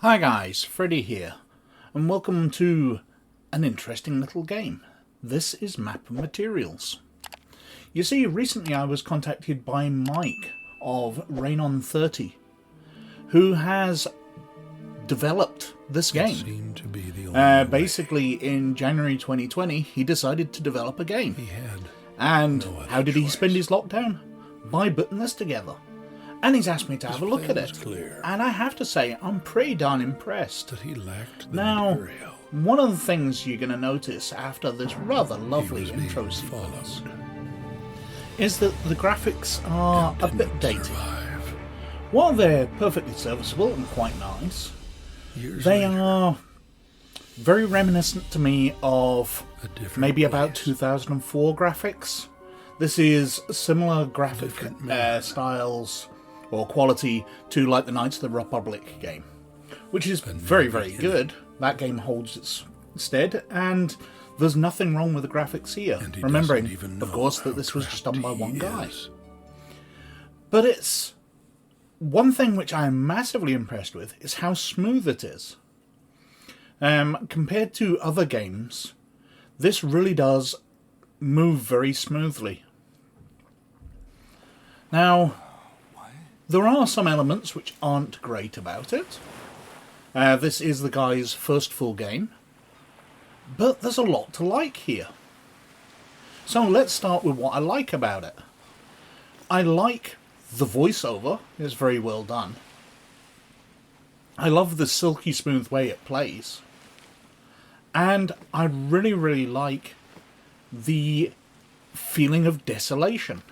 Hi guys, Freddy here, and welcome to an interesting little game. This is Map of Materials. You see, recently I was contacted by Mike of Ration 30, who has developed this game. Basically, in January 2020, he decided to develop a game. And how did he spend his lockdown? By putting this together. And he's asked me to have a look at it. And I have to say, I'm pretty darn impressed. Now, one of the things you're going to notice after this rather lovely intro sequence is that the graphics are a bit dated. While they're perfectly serviceable and quite nice, they are very reminiscent to me of maybe about 2004 graphics. This is similar graphic styles or quality to like the Knights of the Republic game, which is very, very good. That game holds its stead, and there's nothing wrong with the graphics here. Remembering, of course, that this was just done by one guy. But it's one thing which I am massively impressed with is how smooth it is. Compared to other games, this really does move very smoothly. Now, there are some elements which aren't great about it. This is the guy's first full game, but there's a lot to like here. So let's start with what I like about it. I like the voiceover, it's very well done. I love the silky smooth way it plays. And I really, really like the feeling of desolation.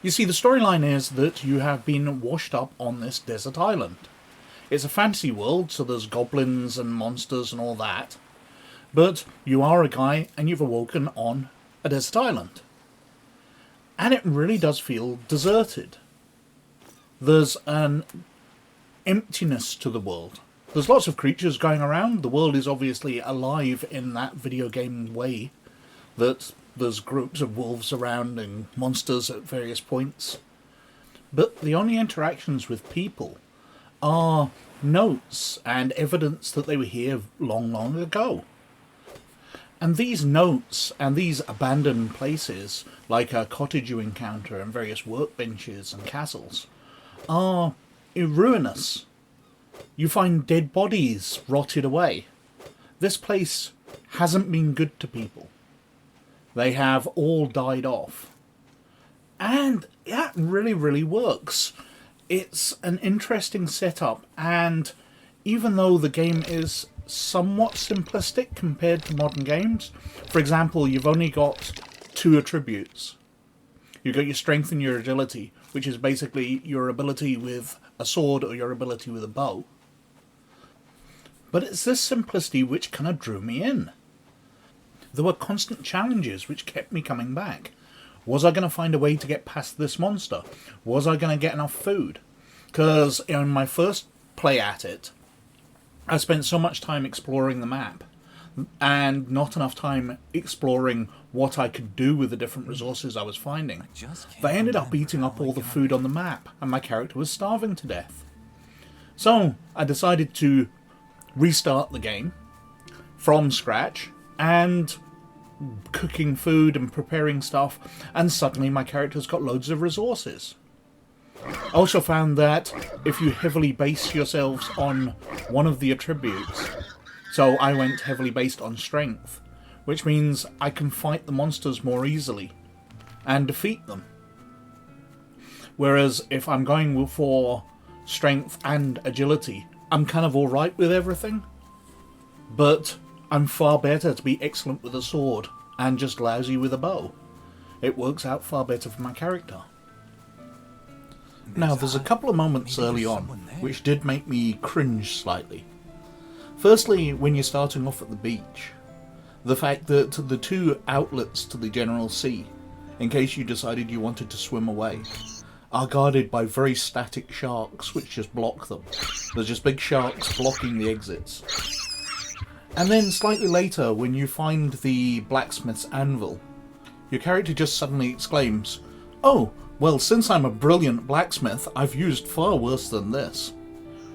You see, the storyline is that you have been washed up on this desert island. It's a fantasy world, so there's goblins and monsters and all that. But you are a guy and you've awoken on a desert island. And it really does feel deserted. There's an emptiness to the world. There's lots of creatures going around. The world is obviously alive in that video game way, that there's groups of wolves around and monsters at various points. But the only interactions with people are notes and evidence that they were here long, long ago. And these notes and these abandoned places, like a cottage you encounter and various workbenches and castles, are ruinous. You find dead bodies rotted away. This place hasn't been good to people. They have all died off. And that really, really works. It's an interesting setup, and even though the game is somewhat simplistic compared to modern games, for example, you've only got 2 attributes. You've got your strength and your agility, which is basically your ability with a sword or your ability with a bow. But it's this simplicity which kind of drew me in. There were constant challenges which kept me coming back. Was I going to find a way to get past this monster? Was I going to get enough food? Because in my first play at it, I spent so much time exploring the map and not enough time exploring what I could do with the different resources I was finding. They ended up eating up all the food on the map, and my character was starving to death. So I decided to restart the game from scratch and cooking food and preparing stuff, and suddenly my character's got loads of resources. I also found that if you heavily base yourselves on one of the attributes, so I went heavily based on strength, which means I can fight the monsters more easily and defeat them. Whereas if I'm going for strength and agility, I'm kind of alright with everything, but I'm far better to be excellent with a sword and just lousy with a bow. It works out far better for my character. Now, there's a couple of moments early on which did make me cringe slightly. Firstly, when you're starting off at the beach, the fact that the 2 outlets to the General Sea, in case you decided you wanted to swim away, are guarded by very static sharks which just block them. There's just big sharks blocking the exits. And then slightly later, when you find the blacksmith's anvil, your character just suddenly exclaims, "Oh, well, since I'm a brilliant blacksmith, I've used far worse than this."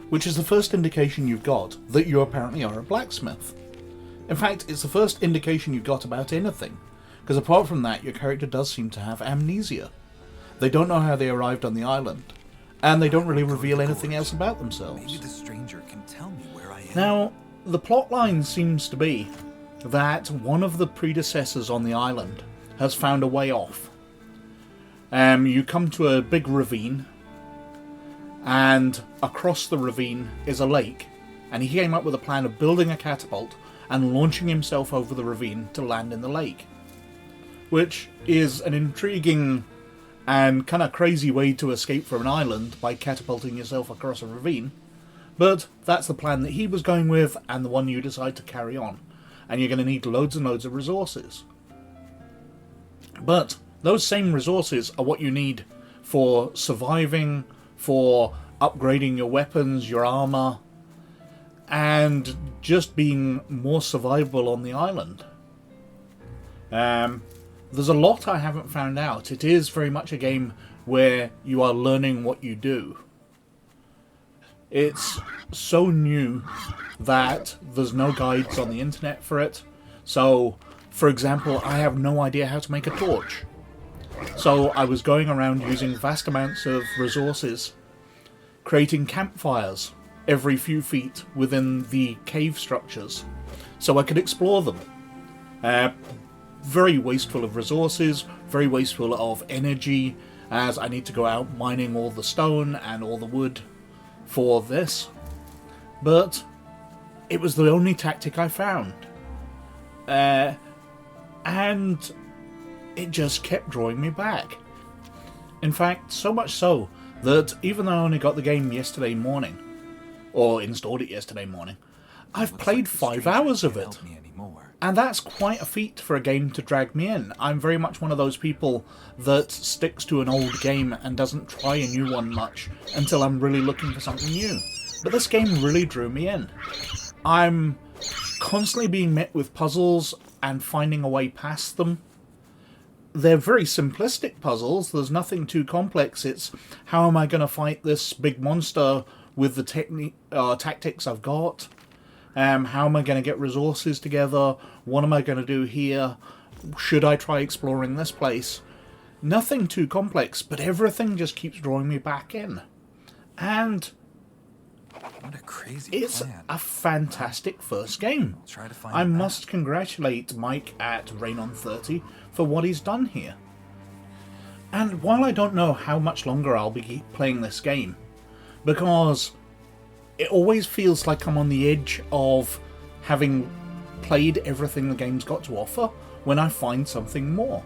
which is the first indication you've got that you apparently are a blacksmith. In fact, it's the first indication you've got about anything, because apart from that, your character does seem to have amnesia. They don't know how they arrived on the island, and they don't really reveal anything else about themselves. Maybe the stranger can tell me where I am. Now, the plotline seems to be that one of the predecessors on the island has found a way off. You come to a big ravine, and across the ravine is a lake, and he came up with a plan of building a catapult and launching himself over the ravine to land in the lake, which is an intriguing and kind of crazy way to escape from an island by catapulting yourself across a ravine. But that's the plan that he was going with, and the one you decide to carry on. And you're going to need loads and loads of resources. But those same resources are what you need for surviving, for upgrading your weapons, your armor, and just being more survivable on the island. There's a lot I haven't found out. It is very much a game where you are learning what you do. It's so new that there's no guides on the internet for it. So, for example, I have no idea how to make a torch. So I was going around using vast amounts of resources, creating campfires every few feet within the cave structures, so I could explore them. Very wasteful of resources, very wasteful of energy, as I need to go out mining all the stone and all the wood for this. But it was the only tactic I found. And it just kept drawing me back. In fact, so much so that even though I only got the game yesterday morning, or installed it yesterday morning, I've played 5 hours of it. And that's quite a feat for a game to drag me in. I'm very much one of those people that sticks to an old game and doesn't try a new one much until I'm really looking for something new. But this game really drew me in. I'm constantly being met with puzzles and finding a way past them. They're very simplistic puzzles. There's nothing too complex. It's how am I going to fight this big monster with the tactics I've got? How am I going to get resources together? What am I going to do here? Should I try exploring this place? Nothing too complex, but everything just keeps drawing me back in. And what a crazy it's plan. A fantastic first game. Try to find I a map. must congratulate Mike at Rain on 30 for what he's done here. And while I don't know how much longer I'll be playing this game, because it always feels like I'm on the edge of having played everything the game's got to offer when I find something more.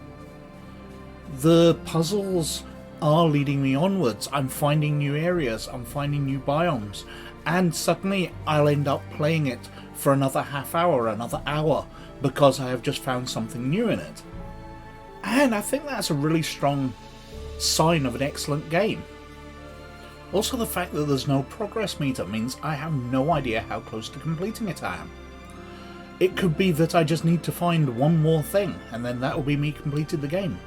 The puzzles are leading me onwards. I'm finding new areas, I'm finding new biomes, and suddenly I'll end up playing it for another half hour, another hour, because I have just found something new in it. And I think that's a really strong sign of an excellent game. Also, the fact that there's no progress meter means I have no idea how close to completing it I am. It could be that I just need to find one more thing, and then that will be me completed the game.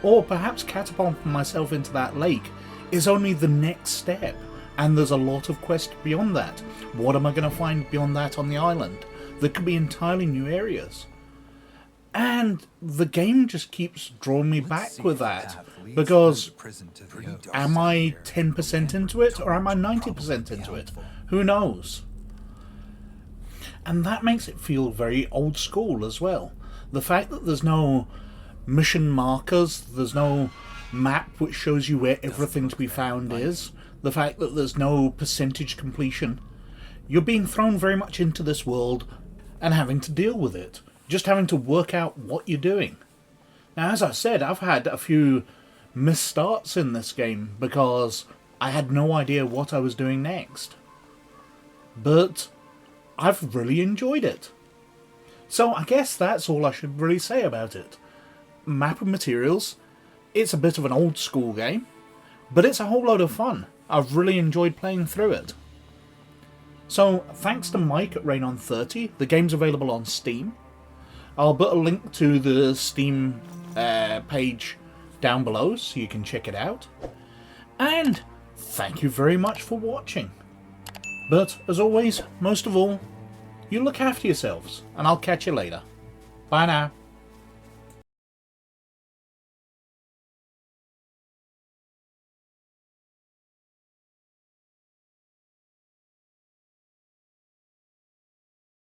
Or perhaps catapulting myself into that lake is only the next step, and there's a lot of quest beyond that. What am I going to find beyond that on the island? There could be entirely new areas. And the game just keeps drawing me back with that, because am I 10% into it, or am I 90% into it? Who knows? And that makes it feel very old school as well. The fact that there's no mission markers, there's no map which shows you where everything to be found is, the fact that there's no percentage completion, you're being thrown very much into this world and having to deal with it. Just having to work out what you're doing. Now, as I said, I've had a few misstarts in this game because I had no idea what I was doing next. But I've really enjoyed it. So I guess that's all I should really say about it. Map of materials, it's a bit of an old school game, but it's a whole load of fun. I've really enjoyed playing through it. So thanks to Mike at Rain on 30, the game's available on Steam. I'll put a link to the Steam page down below so you can check it out. And thank you very much for watching. But, as always, most of all, you look after yourselves, and I'll catch you later. Bye now.